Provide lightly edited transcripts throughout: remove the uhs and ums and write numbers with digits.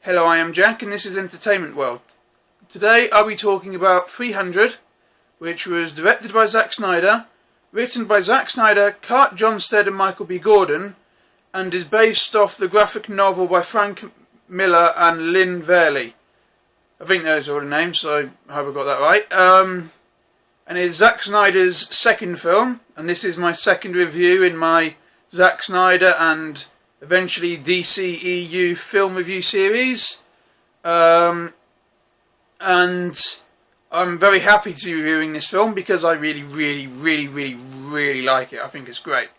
Hello, I am Jack and this is Entertainment World. Today I'll be talking about 300, which was directed by Zack Snyder, written by Zack Snyder, Cart Johnstead and Michael B. Gordon, and is based off the graphic novel by Frank Miller and Lynn Varley. I think those are all the names, so I hope I got that right. And it's Zack Snyder's second film, and this is my second review in my Zack Snyder and eventually DCEU film review series, and I'm very happy to be reviewing this film because I really like it. I think it's great.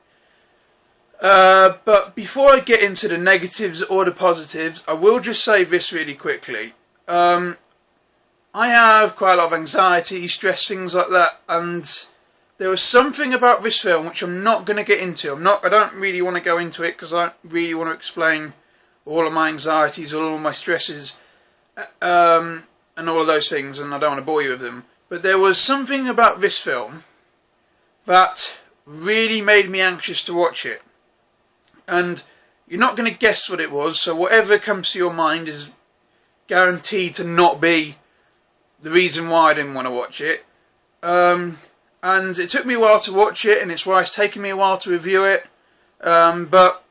But before I get into the negatives or the positives, I will just say this really quickly. I have quite a lot of anxiety, stress, things like that, and there was something about this film which I'm not going to get into. I don't really want to go into it because I don't really want to explain all of my anxieties, all of my stresses, and all of those things, and I don't want to bore you with them. But there was something about this film that really made me anxious to watch it. And you're not going to guess what it was, so whatever comes to your mind is guaranteed to not be the reason why I didn't want to watch it. And it took me a while to watch it, and it's why it's taken me a while to review it. But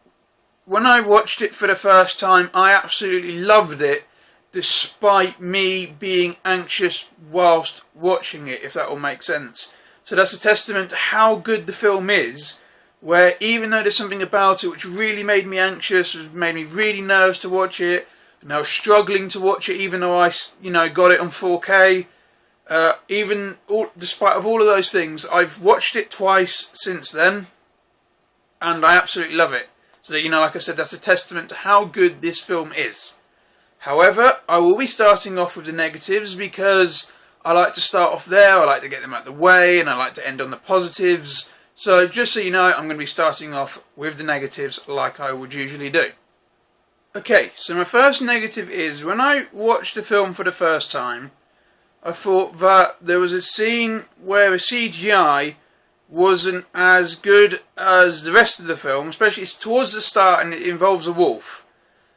when I watched it for the first time, I absolutely loved it, despite me being anxious whilst watching it, if that all makes sense. So that's a testament to how good the film is, where even though there's something about it which really made me anxious, made me really nervous to watch it, and I was struggling to watch it even though I, got it on 4K, despite of all of those things, I've watched it twice since then, and I absolutely love it. So that, like I said, that's a testament to how good this film is. However, I will be starting off with the negatives because I like to start off there, I like to get them out of the way, and I like to end on the positives. So just so you know, I'm going to be starting off with the negatives like I would usually do. Okay, so my first negative is, when I watched the film for the first time, I thought that there was a scene where the CGI wasn't as good as the rest of the film, especially it's towards the start, and it involves a wolf.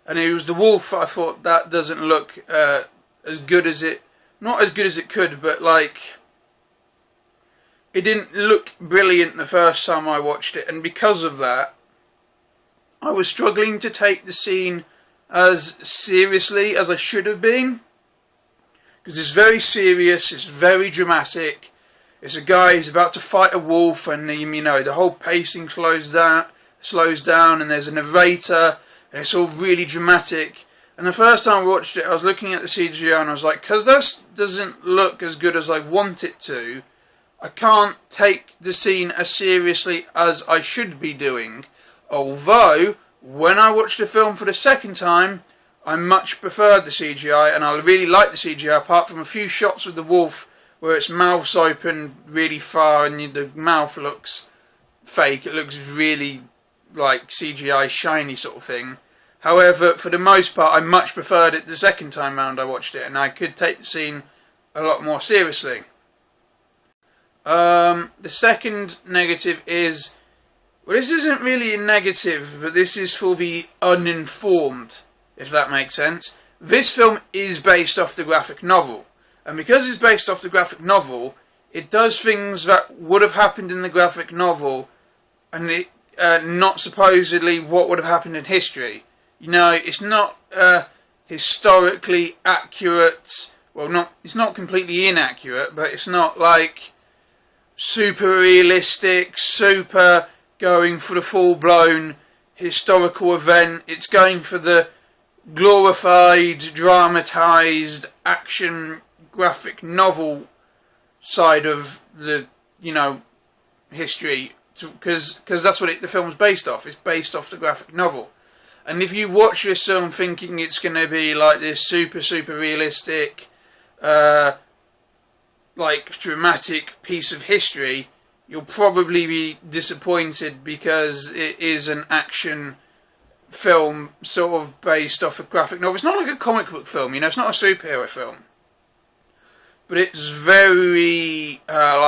And it was the wolf I thought that doesn't look as good as it, not as good as it could, but it didn't look brilliant the first time I watched it, and because of that, I was struggling to take the scene as seriously as I should have been. Because it's very serious, it's very dramatic. It's a guy who's about to fight a wolf, and the whole pacing slows down, and there's a narrator, and it's all really dramatic. And the first time I watched it, I was looking at the CGI, and I was like, because this doesn't look as good as I want it to, I can't take the scene as seriously as I should be doing. Although, when I watched the film for the second time, I much preferred the CGI, and I really liked the CGI, apart from a few shots of the wolf where its mouth's open really far and the mouth looks fake. It looks really like CGI shiny sort of thing. However, for the most part, I much preferred it the second time round I watched it, and I could take the scene a lot more seriously. The second negative is, well, this isn't really a negative, but this is for the uninformed, if that makes sense. This film is based off the graphic novel, and because it's based off the graphic novel, it does things that would have happened in the graphic novel, and not supposedly what would have happened in history. It's not historically accurate. Well, it's not completely inaccurate, but it's not like super realistic, super going for the full-blown historical event. It's going for the glorified, dramatised, action graphic novel side of the, history, because that's what the film's based off. It's based off the graphic novel. And if you watch this film thinking it's going to be like this super realistic, dramatic piece of history, you'll probably be disappointed, because it is an action film sort of based off a graphic novel. It's not like a comic book film, it's not a superhero film. But it's very, a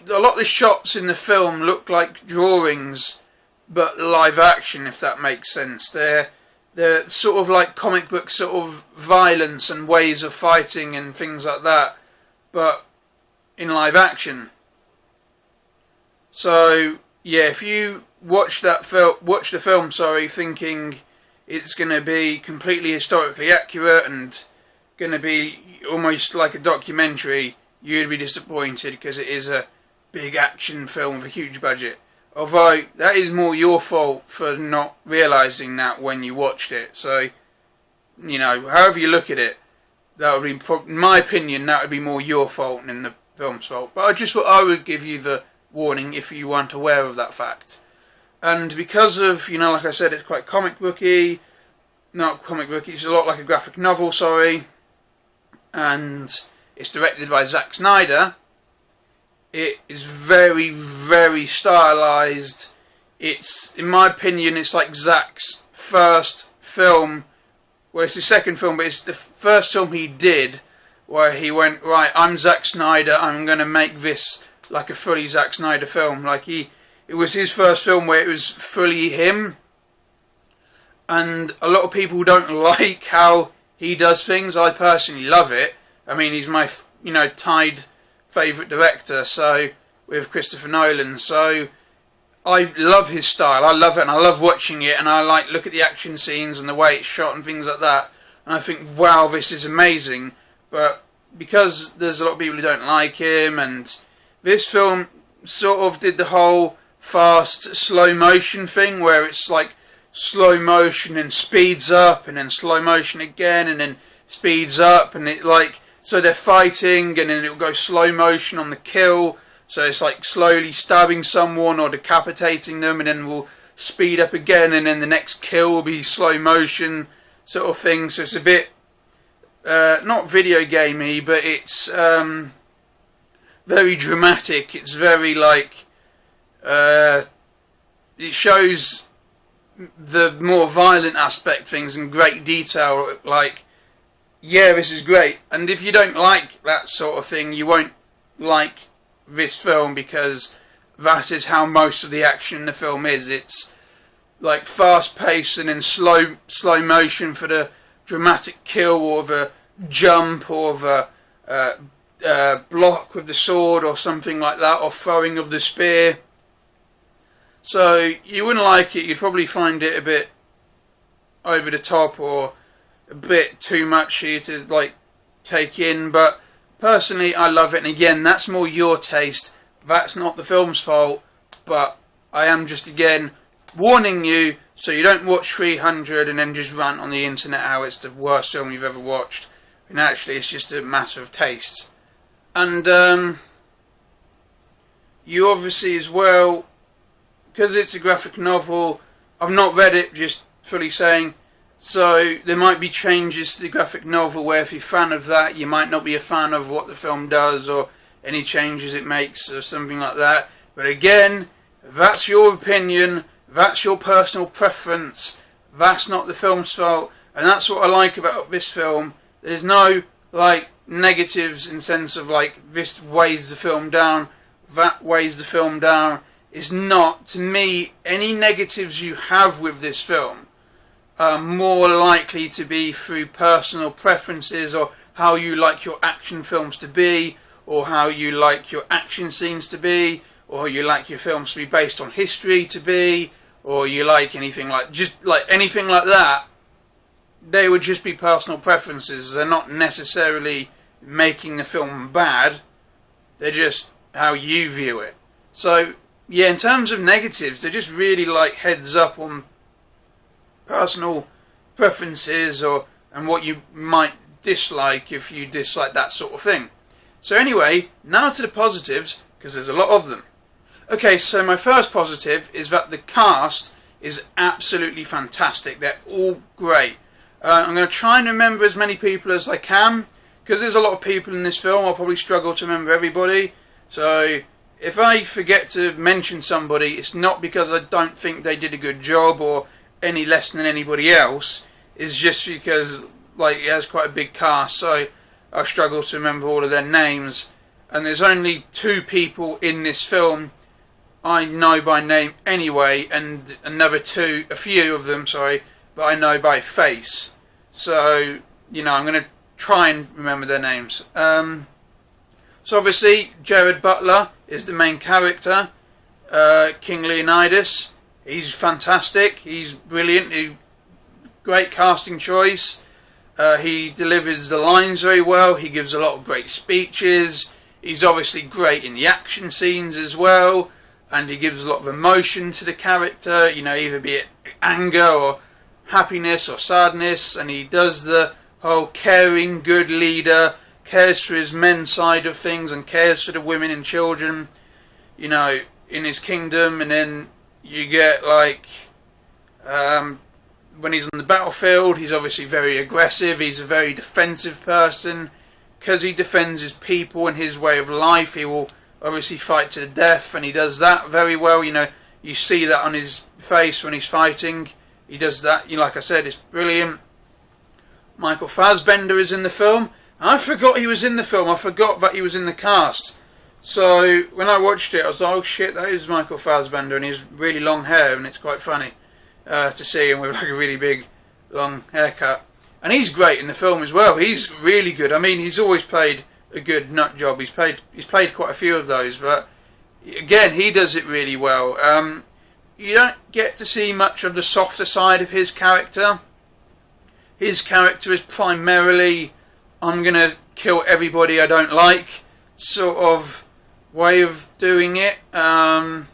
lot of the shots in the film look like drawings but live action, if that makes sense. They're sort of like comic book sort of violence and ways of fighting and things like that, but in live action. So yeah, if you watch the film, thinking it's going to be completely historically accurate and going to be almost like a documentary, you'd be disappointed, because it is a big action film with a huge budget. Although that is more your fault for not realising that when you watched it. So, you know, however you look at it, that would be, in my opinion, that would be more your fault than the film's fault. But I would give you the warning if you weren't aware of that fact. And because of, you know, like I said, it's quite comic booky. Not comic booky, it's a lot like a graphic novel, and it's directed by Zack Snyder. It is very, very stylised. It's, in my opinion, it's like Zack's first film. Well, it's his second film, but it's the first film he did where he went, right, I'm Zack Snyder, I'm going to make this like a fully Zack Snyder film. Like it was his first film where it was fully him. And a lot of people don't like how he does things. I personally love it. I mean, he's my, you know, tied favourite director, so, with Christopher Nolan. So I love his style. I love it, and I love watching it, and I look at the action scenes and the way it's shot and things like that, and I think, wow, this is amazing. But because there's a lot of people who don't like him, and this film sort of did the whole fast slow motion thing where it's like slow motion and speeds up and then slow motion again and then speeds up, and it like, so they're fighting and then it'll go slow motion on the kill, so it's like slowly stabbing someone or decapitating them, and then we'll speed up again and then the next kill will be slow motion sort of thing. So it's a bit not video gamey, but it's very dramatic. It's very like it shows the more violent aspect things in great detail. Like, yeah, this is great. And if you don't like that sort of thing, you won't like this film, because that is how most of the action in the film is. It's like fast paced and then slow motion for the dramatic kill, or the jump, or the block with the sword or something like that, or throwing of the spear. So you wouldn't like it. You'd probably find it a bit over the top or a bit too much for you to like take in. But personally, I love it. And again, that's more your taste. That's not the film's fault. But I am just again warning you so you don't watch 300 and then just rant on the internet how it's the worst film you've ever watched. And actually, it's just a matter of taste. And you obviously as well, because it's a graphic novel, I've not read it, just fully saying, so there might be changes to the graphic novel where if you're a fan of that, you might not be a fan of what the film does or any changes it makes or something like that. But again, that's your opinion, that's your personal preference, that's not the film's fault, and that's what I like about this film. There's no like negatives in sense of like this weighs the film down, that weighs the film down. Is not, to me, any negatives you have with this film are more likely to be through personal preferences, or how you like your action films to be, or how you like your action scenes to be, or you like your films to be based on history to be, or you like anything like, just like anything like that. They would just be personal preferences. They're not necessarily making the film bad. They're just how you view it. So yeah, in terms of negatives, they're just really like heads up on personal preferences and what you might dislike if you dislike that sort of thing. So anyway, now to the positives, because there's a lot of them. Okay, so my first positive is that the cast is absolutely fantastic. They're all great. I'm going to try and remember as many people as I can, because there's a lot of people in this film. I'll probably struggle to remember everybody. So if I forget to mention somebody, it's not because I don't think they did a good job or any less than anybody else. It's just because like it has quite a big cast, so I struggle to remember all of their names. And there's only 2 people in this film I know by name anyway, and a few of them, that I know by face. So, you know, I'm going to try and remember their names. So obviously, Jared Butler is the main character. King Leonidas, he's fantastic, he's brilliant, great casting choice. He delivers the lines very well, he gives a lot of great speeches, he's obviously great in the action scenes as well, and he gives a lot of emotion to the character, you know, either be it anger or happiness or sadness, and he does the whole caring, good leader, cares for his men's side of things and cares for the women and children, you know, in his kingdom. And then you get, like, when he's on the battlefield, he's obviously very aggressive, he's a very defensive person. Because he defends his people and his way of life, he will obviously fight to the death, and he does that very well. You know, you see that on his face when he's fighting. He does that, you know, like I said, it's brilliant. Michael Fassbender is in the film. I forgot he was in the film, I forgot that he was in the cast. So when I watched it, I was like, oh shit, that is Michael Fassbender, and he has really long hair, and it's quite funny to see him with like a really big, long haircut. And he's great in the film as well. He's really good. I mean, he's always played a good nut job. He's played quite a few of those, but again, he does it really well. You don't get to see much of the softer side of his character. His character is primarily, I'm going to kill everybody I don't like, sort of way of doing it. And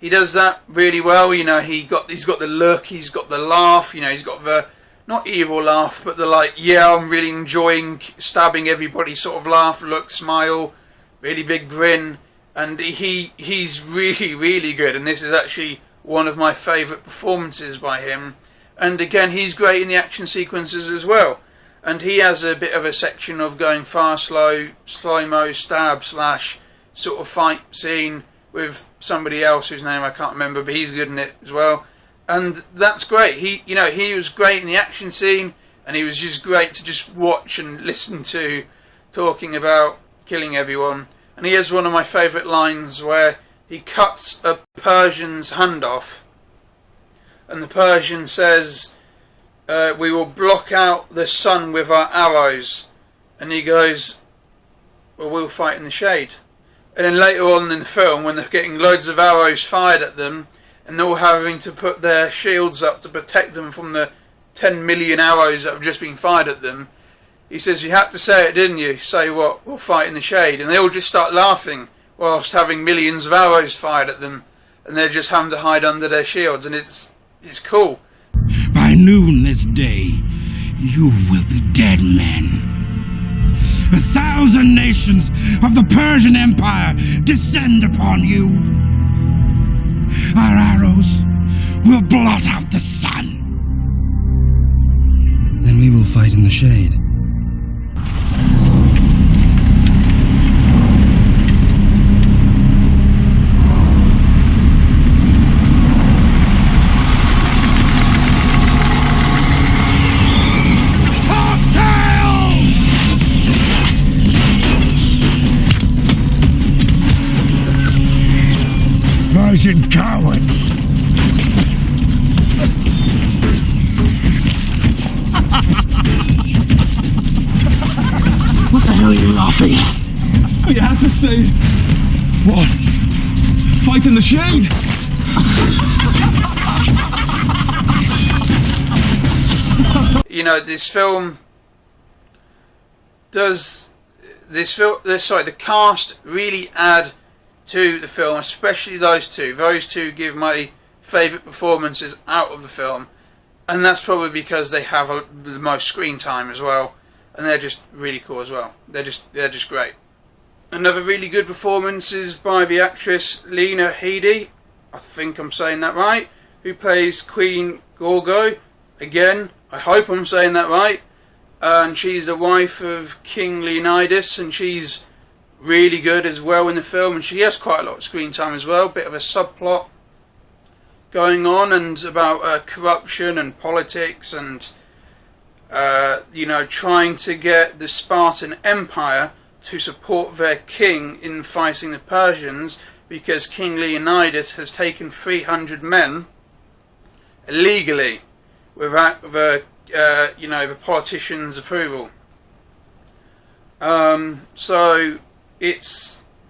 he does that really well. You know, he's got the look, he's got the laugh, you know, he's got the, not evil laugh, but the like, yeah, I'm really enjoying stabbing everybody sort of laugh, look, smile, really big grin. And he's really, really good, and this is actually one of my favourite performances by him. And again, he's great in the action sequences as well. And he has a bit of a section of going fast, slow-mo, stab, slash sort of fight scene with somebody else whose name I can't remember, but he's good in it as well. And that's great. He was great in the action scene, and he was just great to just watch and listen to, talking about killing everyone. And he has one of my favourite lines where he cuts a Persian's hand off, and the Persian says, we will block out the sun with our arrows. And he goes, well, we'll fight in the shade. And then later on in the film, when they're getting loads of arrows fired at them, and they're all having to put their shields up to protect them from the 10 million arrows that have just been fired at them, he says, you had to say it, didn't you? Say what? We'll fight in the shade. And they all just start laughing whilst having millions of arrows fired at them, and they're just having to hide under their shields, and it's cool. By noon this day, you will be dead men. 1,000 nations of the Persian Empire descend upon you. Our arrows will blot out the sun. Then we will fight in the shade. Persian cowards! What the hell are you laughing at? You had to say it. What? Fight in the shade? You know, the cast really add to the film, especially those two. Those two give my favourite performances out of the film, and that's probably because they have the most screen time as well, and they're just really cool as well. They're just great. Another really good performance is by the actress Lena Headey, I think I'm saying that right, who plays Queen Gorgo. Again, I hope I'm saying that right. And she's the wife of King Leonidas, and she's really good as well in the film, and she has quite a lot of screen time as well, bit of a subplot going on, and about corruption and politics, and you know, trying to get the Spartan Empire to support their king in fighting the Persians, because King Leonidas has taken 300 men illegally without the the politician's approval. So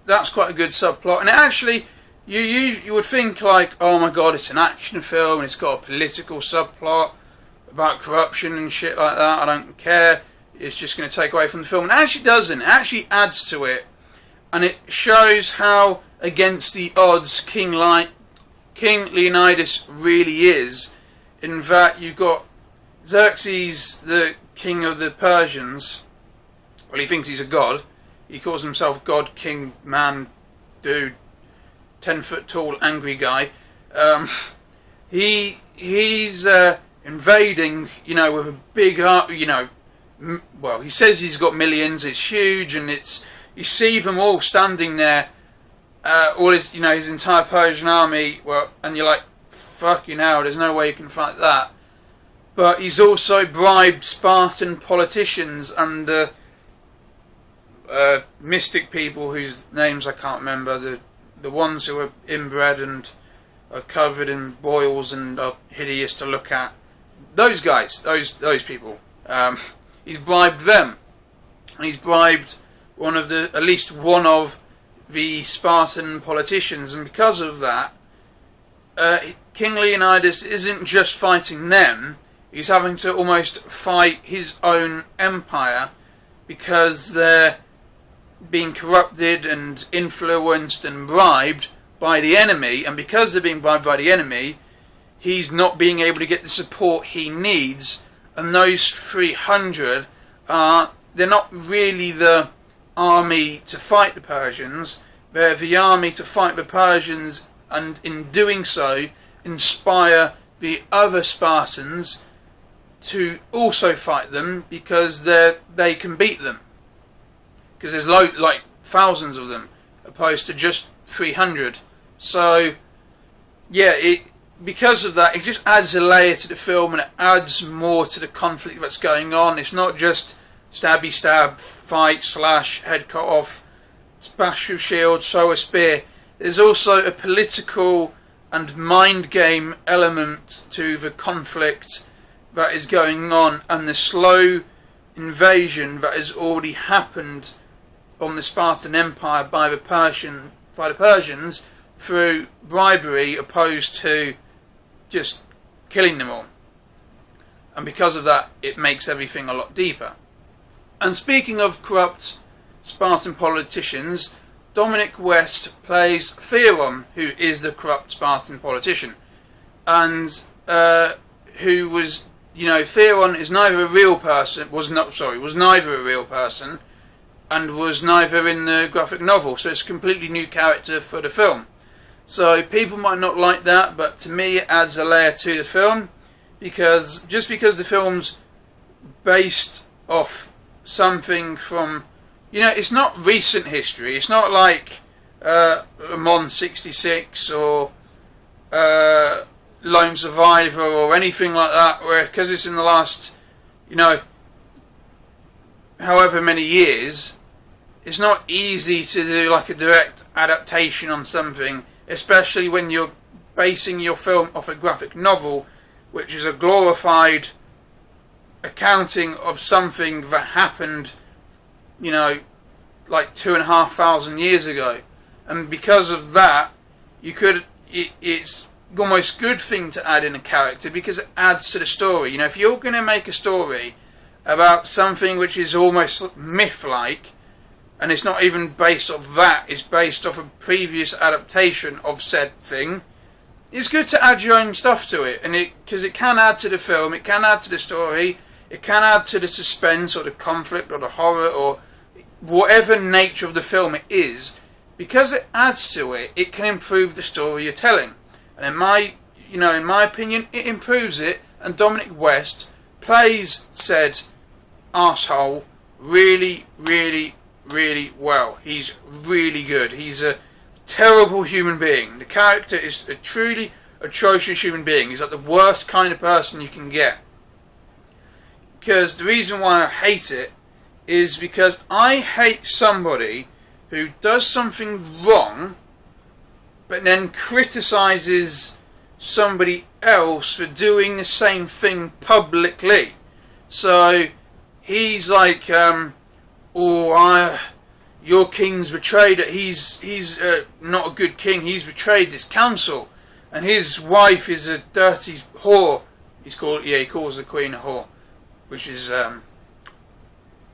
that's quite a good subplot, and actually you would think like, oh my god, it's an action film and it's got a political subplot about corruption and shit like that, I don't care, it's just going to take away from the film. And it actually doesn't, it actually adds to it, and it shows how against the odds King Leonidas really is, in that you've got Xerxes, the king of the Persians. Well, he thinks he's a god. He calls himself God, King, Man, Dude, 10-foot tall, angry guy. He's invading, with a big, well, he says he's got millions. It's huge, and you see them all standing there, all his, his entire Persian army. Well, and you're like, fucking hell, there's no way you can fight that. But he's also bribed Spartan politicians and mystic people whose names I can't remember, the ones who are inbred and are covered in boils and are hideous to look at. Those guys, those people. He's bribed them, and he's bribed at least one of the Spartan politicians, and because of that, King Leonidas isn't just fighting them. He's having to almost fight his own empire, because they're being corrupted and influenced and bribed by the enemy, and because they're being bribed by the enemy, he's not being able to get the support he needs. And those 300 they're not really the army to fight the Persians, they're the army to fight the Persians, and in doing so inspire the other Spartans to also fight them, because they can beat them, because there's like thousands of them opposed to just 300. So yeah, because of that, it just adds a layer to the film, and it adds more to the conflict that's going on. It's not just stabby stab, fight, slash, head cut off, smash with shield, throw a spear. There's also a political and mind game element to the conflict that is going on, and the slow invasion that has already happened on the Spartan Empire by the Persians through bribery, opposed to just killing them all. And because of that, it makes everything a lot deeper. And speaking of corrupt Spartan politicians, Dominic West plays Fearum, who is the corrupt Spartan politician, and who was, Fearum is neither a real person, was neither a real person, and was neither in the graphic novel, so it's a completely new character for the film. So people might not like that, but to me it adds a layer to the film, because just because the film's based off something from, it's not recent history, it's not like Mon 66 or Lone Survivor or anything like that, where because it's in the last, however many years, it's not easy to do like a direct adaptation on something, especially when you're basing your film off a graphic novel, which is a glorified accounting of something that happened, like 2,500 years ago. And because of that, it's almost a good thing to add in a character, because it adds to the story. If you're going to make a story about something which is almost myth-like, and it's not even based off that, it's based off a previous adaptation of said thing, it's good to add your own stuff to it, and because it can add to the film, it can add to the story, it can add to the suspense or the conflict or the horror or whatever nature of the film it is. Because it adds to it, it can improve the story you're telling. And in my opinion, it improves it, and Dominic West plays said arsehole really, really, really well. He's really good. He's a terrible human being. The character is a truly atrocious human being. He's like the worst kind of person you can get. Because the reason why I hate it is because I hate somebody who does something wrong but then criticises somebody else for doing the same thing publicly. So he's like, your king's betrayed it. He's not a good king. He's betrayed this council, and his wife is a dirty whore. He calls the queen a whore, which is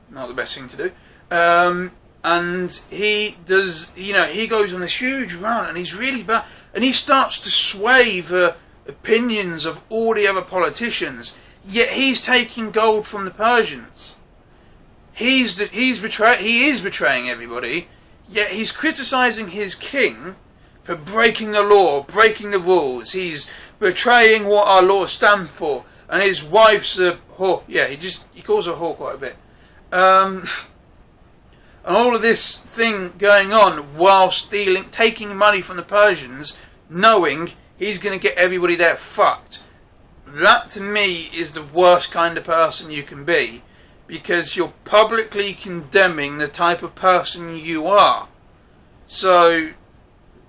not the best thing to do. And he does, he goes on this huge rant, and he's really bad, and he starts to sway the opinions of all the other politicians. Yet he's taking gold from the Persians. He is betraying everybody. Yet he's criticising his king for breaking the law, breaking the rules. He's betraying what our laws stand for. And his wife's a whore. Yeah, he calls her a whore quite a bit. And all of this thing going on whilst taking money from the Persians, knowing he's going to get everybody there fucked. That to me is the worst kind of person you can be, because you're publicly condemning the type of person you are. So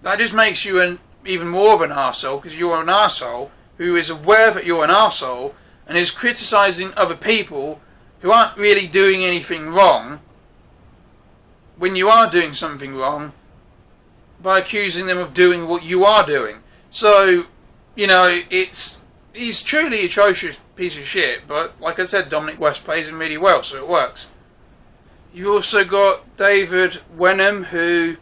that just makes you even more of an arsehole, because you're an arsehole who is aware that you're an arsehole and is criticising other people who aren't really doing anything wrong when you are doing something wrong, by accusing them of doing what you are doing. So, he's truly a atrocious piece of shit, but like I said, Dominic West plays him really well, so it works. You've also got David Wenham, who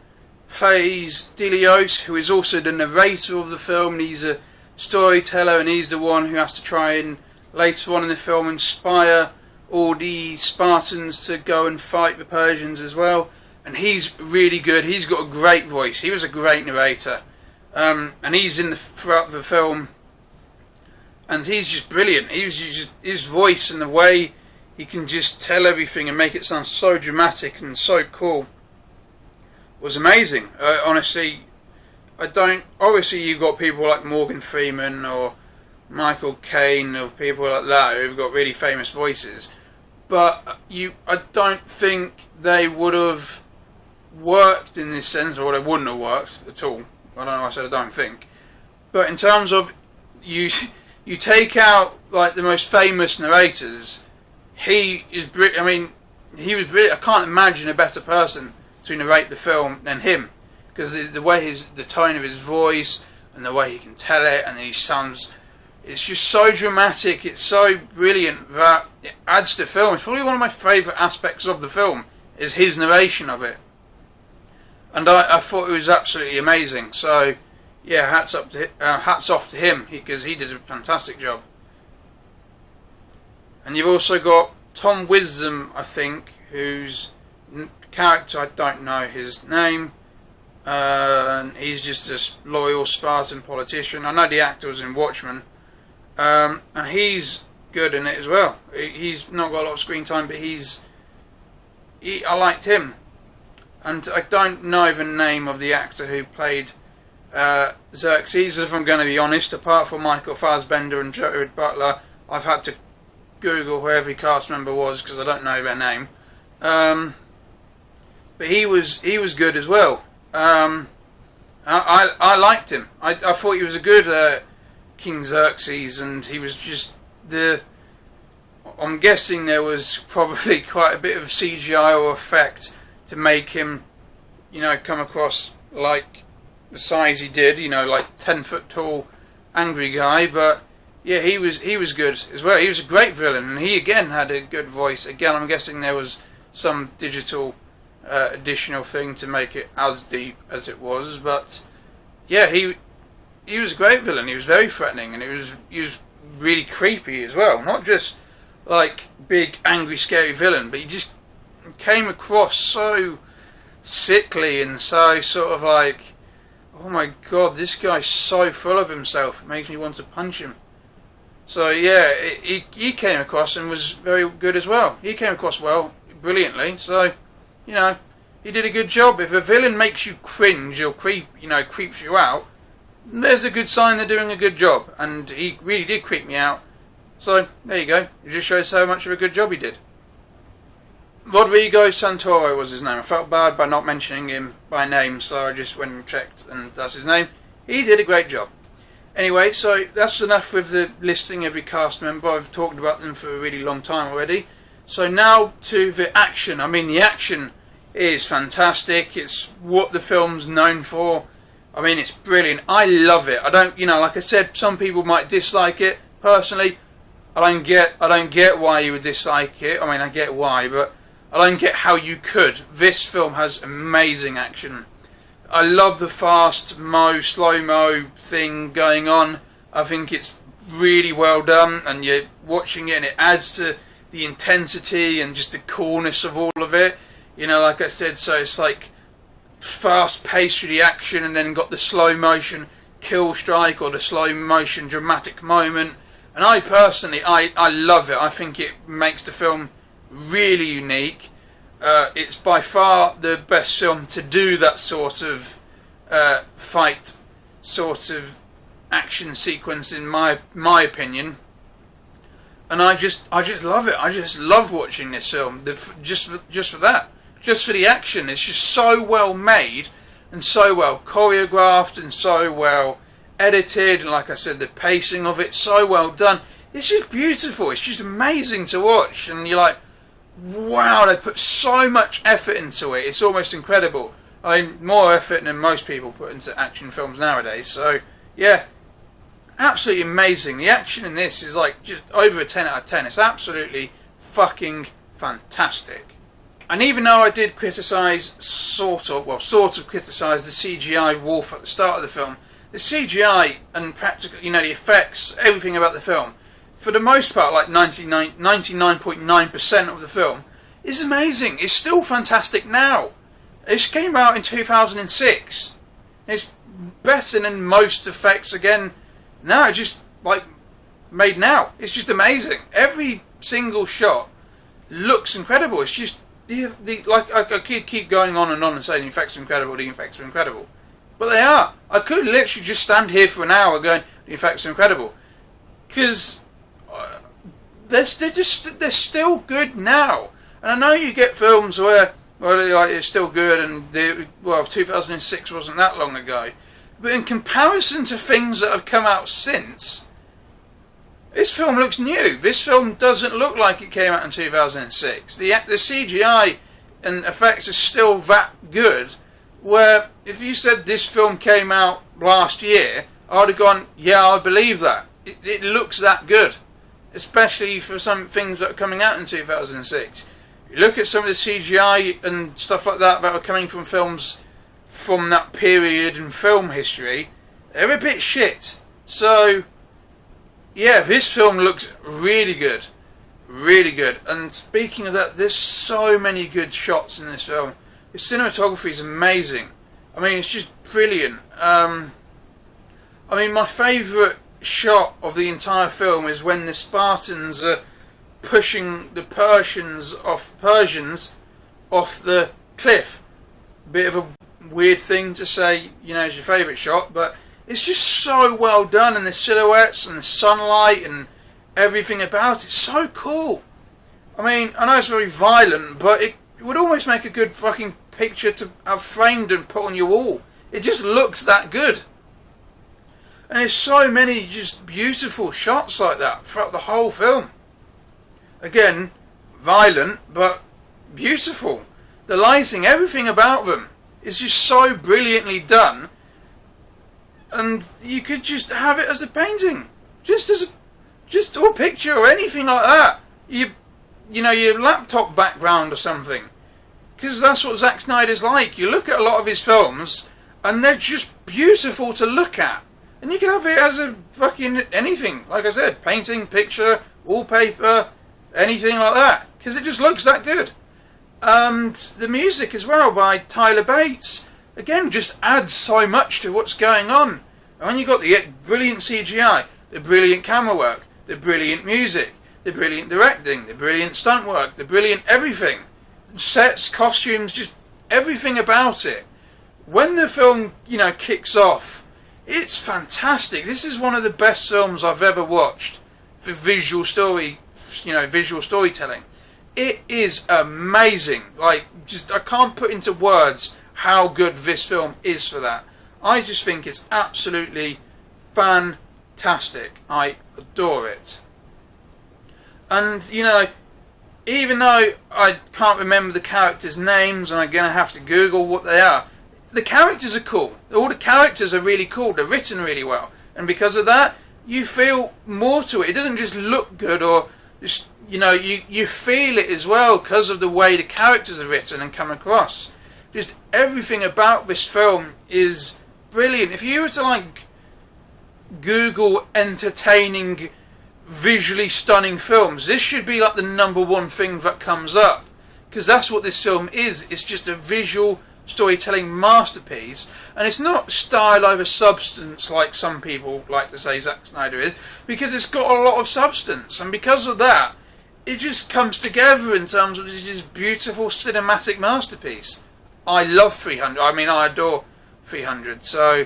plays Delios, who is also the narrator of the film, and he's a storyteller, and he's the one who has to try and, later on in the film, inspire all the Spartans to go and fight the Persians as well. And he's really good. He's got a great voice. He was a great narrator. And he's throughout the film, and he's just brilliant. His voice and the way he can just tell everything and make it sound so dramatic and so cool was amazing. Honestly, obviously you've got people like Morgan Freeman or Michael Caine or people like that who've got really famous voices, but I don't think they would have worked in this sense, or they wouldn't have worked at all. I don't know, I said I don't think. But in terms of, you take out like the most famous narrators, he was brilliant. I can't imagine a better person to narrate the film than him, because the way the tone of his voice and the way he can tell it, and he sounds, it's just so dramatic, it's so brilliant that it adds to the film. It's probably one of my favourite aspects of the film, is his narration of it. And I thought it was absolutely amazing. So, yeah, hats off to him, because he did a fantastic job. And you've also got Tom Wisdom, I think, whose character, I don't know his name. And he's just a loyal Spartan politician. I know the actor was in Watchmen. And he's good in it as well. He's not got a lot of screen time, but I liked him. And I don't know the name of the actor who played Xerxes, if I'm going to be honest. Apart from Michael Fassbender and Jared Butler, I've had to Google who every cast member was, because I don't know their name. But he was good as well. I liked him. I thought he was a good King Xerxes, and he was just I'm guessing there was probably quite a bit of CGI or effect to make him, come across like the size he did, like 10-foot tall angry guy. But yeah, he was good as well. He was a great villain, and he again had a good voice. Again, I'm guessing there was some digital additional thing to make it as deep as it was. But yeah, he was a great villain. He was very threatening, and he was really creepy as well. Not just like big angry scary villain, but he just came across so sickly and so sort of like, oh my god, this guy's so full of himself, it makes me want to punch him. So yeah, he came across and was very good as well. He came across well, brilliantly. So, he did a good job. If a villain makes you cringe or creeps you out, there's a good sign they're doing a good job. And he really did creep me out. So there you go. It just shows how much of a good job he did. Rodrigo Santoro was his name. I felt bad by not mentioning him by name, so I just went and checked, and that's his name. He did a great job. Anyway, so that's enough with the listing every cast member. I've talked about them for a really long time already. So now to the action. I mean, the action is fantastic. It's what the film's known for. I mean, it's brilliant. I love it. I don't, like I said, some people might dislike it. Personally, I don't get why you would dislike it. I mean, I get why, but I don't get how you could. This film has amazing action. I love the fast-mo, slow-mo thing going on. I think it's really well done, and you're watching it and it adds to the intensity and just the coolness of all of it. Like I said, so it's like fast-paced with the action, and then got the slow-motion kill strike or the slow-motion dramatic moment. And I personally, I love it. I think it makes the film really unique. It's by far the best film to do that sort of fight, sort of action sequence, in my opinion. And I just love it. I just love watching this film. Just for that, just for the action. It's just so well made and so well choreographed and so well edited. And like I said, the pacing of it so well done. It's just beautiful. It's just amazing to watch. And you're like, wow, they put so much effort into it. It's almost incredible. I mean, more effort than most people put into action films nowadays. So, yeah, absolutely amazing. The action in this is like just over a 10 out of 10. It's absolutely fucking fantastic. And even though I did criticise, sort of criticise the CGI wolf at the start of the film, the CGI and practical, the effects, everything about the film, for the most part, like 99.9% of the film, is amazing. It's still fantastic now. It came out in 2006. It's better than most effects again now. It's just like made now. It's just amazing. Every single shot looks incredible. It's just like I keep going on and saying the effects are incredible. The effects are incredible, but they are. I could literally just stand here for an hour going, the effects are incredible, because they're still good now. And I know you get films where it's still good, and 2006 wasn't that long ago, but in comparison to things that have come out since, this film looks new. This film doesn't look like it came out in 2006. The CGI and effects are still that good, where if you said this film came out last year, I would have gone, yeah, I believe that. It looks that good, especially for some things that are coming out in 2006. You look at some of the CGI and stuff like that are coming from films from that period in film history, they're a bit shit. So, yeah, this film looks really good. Really good. And speaking of that, there's so many good shots in this film. The cinematography is amazing. I mean, it's just brilliant. My favourite shot of the entire film is when the Spartans are pushing the Persians off the cliff. Bit of a weird thing to say, is your favourite shot, but it's just so well done, and the silhouettes and the sunlight and everything about it's so cool. I mean, I know it's very violent, but it would almost make a good fucking picture to have framed and put on your wall. It just looks that good. And there's so many just beautiful shots like that throughout the whole film. Again, violent, but beautiful. The lighting, everything about them is just so brilliantly done. And you could just have it as a painting, or a picture or anything like that. Your laptop background or something. Because that's what Zack Snyder's like. You look at a lot of his films, and they're just beautiful to look at. And you can have it as a fucking anything, like I said, painting, picture, wallpaper, anything like that, because it just looks that good. And the music as well by Tyler Bates, again, just adds so much to what's going on. And when you've got the brilliant CGI, the brilliant camera work, the brilliant music, the brilliant directing, the brilliant stunt work, the brilliant everything, sets, costumes, just everything about it. When the film, kicks off, it's fantastic. This is one of the best films I've ever watched for visual storytelling. it is amazing. Like, just I can't put into words how good this film is for that. I just think it's absolutely fantastic. I adore it. And, you know, even though I can't remember the characters' names and I'm going to have to Google what they are, the characters are cool. All the characters are really cool. They're written really well. And because of that, you feel more to it. It doesn't just look good or just, you know, you feel it as well because of the way the characters are written and come across. Just everything about this film is brilliant. If you were to, like, Google entertaining, visually stunning films, this should be like the #1 thing that comes up, because that's what this film is. It's just a visual storytelling masterpiece, and it's not style over substance like some people like to say Zack Snyder is, because it's got a lot of substance, and because of that it just comes together in terms of this beautiful cinematic masterpiece. I love 300. I mean, I adore 300. So,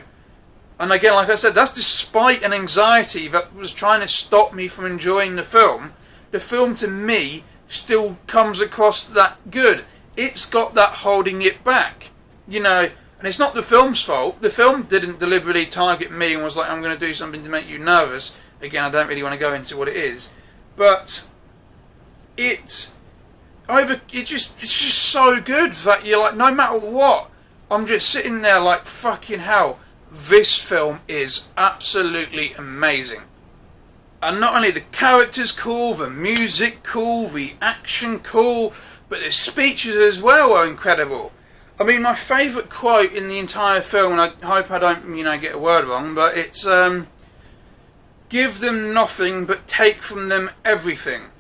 and again, like I said, that's despite an anxiety that was trying to stop me from enjoying the film. The film, to me, still comes across that good. It's got that holding it back, you know, and it's not the film's fault. The film didn't deliberately target me and was like, I'm going to do something to make you nervous. Again, I don't really want to go into what it is, but it's just so good that you're like, no matter what, I'm just sitting there like, fucking hell, this film is absolutely amazing. And not only the characters cool, the music cool, the action cool, but the speeches as well are incredible. I mean, my favourite quote in the entire film, and I hope I don't, you know, get a word wrong, but it's, give them nothing but take from them everything.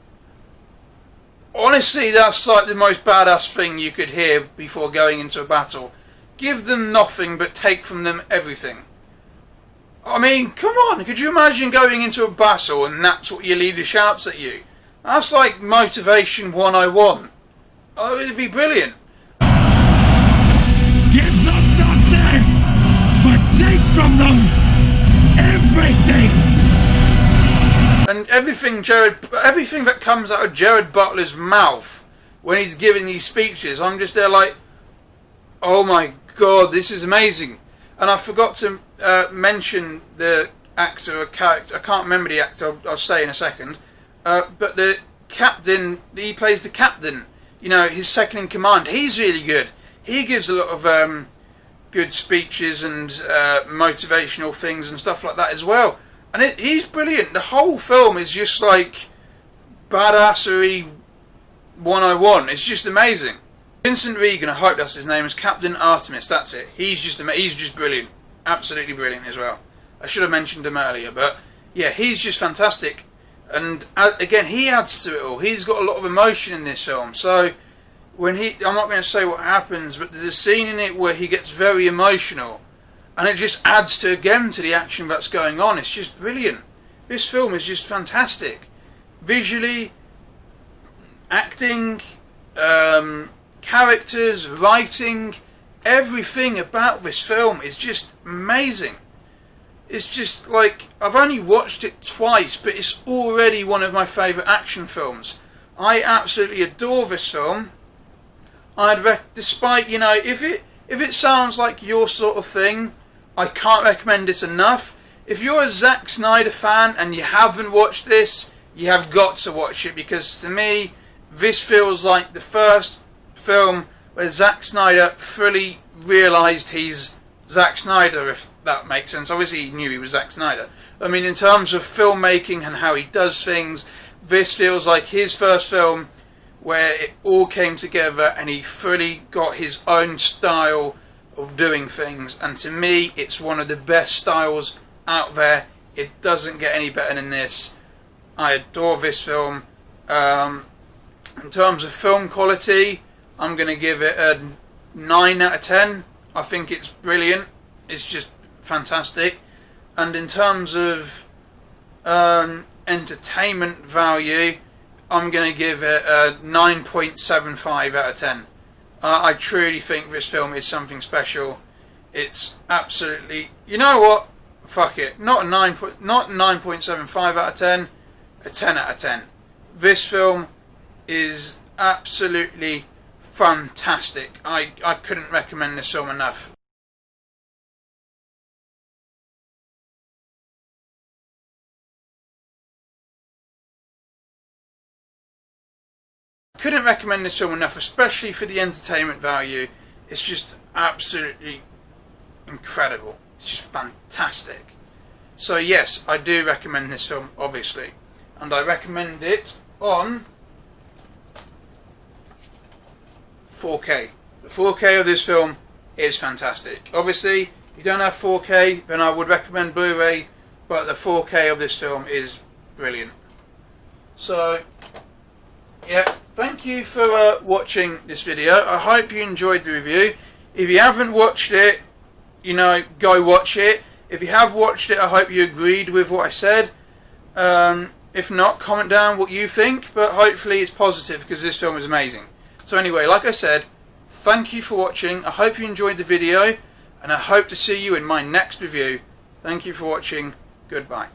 Honestly, that's like the most badass thing you could hear before going into a battle. Give them nothing but take from them everything. I mean, come on, could you imagine going into a battle and that's what your leader shouts at you? That's like motivation 101. Oh, it'd be brilliant. Give them nothing, but take from them everything. And everything that comes out of Jared Butler's mouth when he's giving these speeches, I'm just there like, oh my god, this is amazing. And I forgot to mention the actor or character. I can't remember the actor, I'll say in a second. But the captain, he plays the captain, you know, his second in command. He's really good. He gives a lot of good speeches and motivational things and stuff like that as well. And he's brilliant. The whole film is just like badassery 101. It's just amazing. Vincent Regan, I hope that's his name, is Captain Artemis. That's it. He's just brilliant. Absolutely brilliant as well. I should have mentioned him earlier, but yeah, he's just fantastic. And again, he adds to it all. He's got a lot of emotion in this film. So when I'm not going to say what happens, but there's a scene in it where he gets very emotional, and it just adds to the action that's going on. It's just brilliant. This film is just fantastic. Visually, acting, characters, writing, everything about this film is just amazing. It's just like, I've only watched it twice, but it's already one of my favourite action films. I absolutely adore this film. Despite, you know, if it sounds like your sort of thing, I can't recommend this enough. If you're a Zack Snyder fan and you haven't watched this, you have got to watch it, because to me, this feels like the first film where Zack Snyder fully realised he's Zack Snyder, if that makes sense. Obviously he knew he was Zack Snyder. I mean, in terms of filmmaking and how he does things, this feels like his first film where it all came together and he fully got his own style of doing things. And to me, it's one of the best styles out there. It doesn't get any better than this. I adore this film. In terms of film quality, I'm going to give it a 9 out of 10. I think it's brilliant. It's just fantastic. And in terms of entertainment value, I'm going to give it a 9.75 out of 10. I truly think this film is something special. It's absolutely... You know what? Fuck it. Not 9.75 out of 10. A 10 out of 10. This film is absolutely fantastic. I couldn't recommend this film enough. Couldn't recommend this film enough, especially for the entertainment value. It's just absolutely incredible. It's just fantastic. So yes, I do recommend this film, obviously, and I recommend it on 4K. The 4K of this film is fantastic. Obviously, if you don't have 4K, then I would recommend Blu-ray, but the 4K of this film is brilliant. So yeah, thank you for watching this video. I hope you enjoyed the review. If you haven't watched it, you know, go watch it. If you have watched it, I hope you agreed with what I said. If not, comment down what you think, but hopefully it's positive because this film is amazing. So anyway, like I said, thank you for watching. I hope you enjoyed the video, and I hope to see you in my next review. Thank you for watching. Goodbye.